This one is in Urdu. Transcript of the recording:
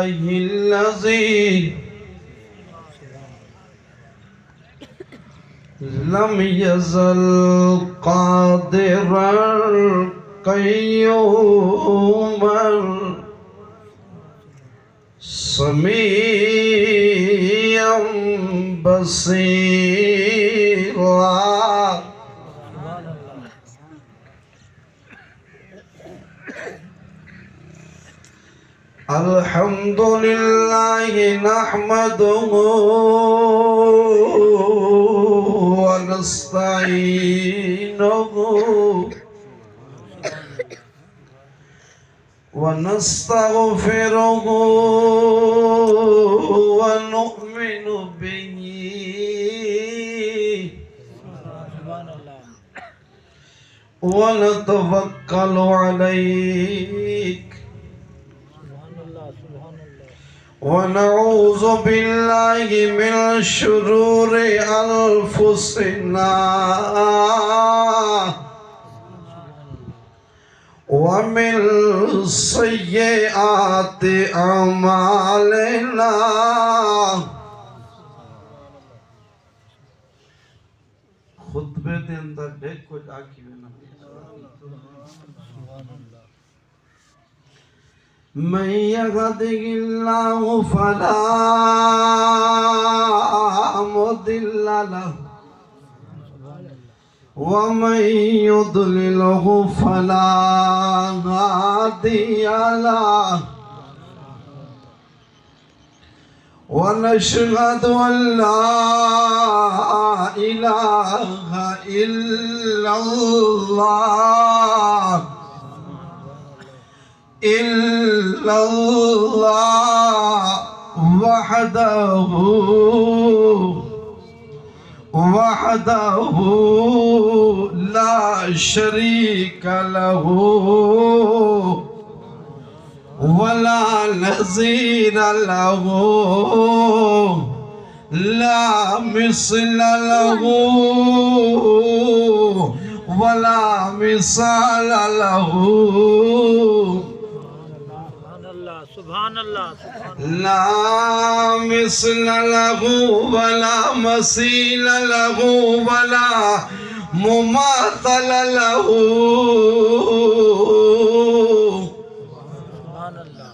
الله الذي لم يزل قادرا قيوما سميعا بصيرا الحمد لله نحمده ونستعينه ونستغفره ونؤمن به ونتوكل عليك ونعوذ بالله من شرور أنفسنا ومن سيئات أعمالنا خطبے دے اندر دیکھو جاکی بنا من يهده الله فلا مضل له ومن يضلله فلا هادي له ونشهد أن لا إله إلا الله وحده لا شريك له ولا نظير له لا مثل له ولا مثال له سبحان الله لا مثل له ولا مثيل له ولا مماثل له سبحان الله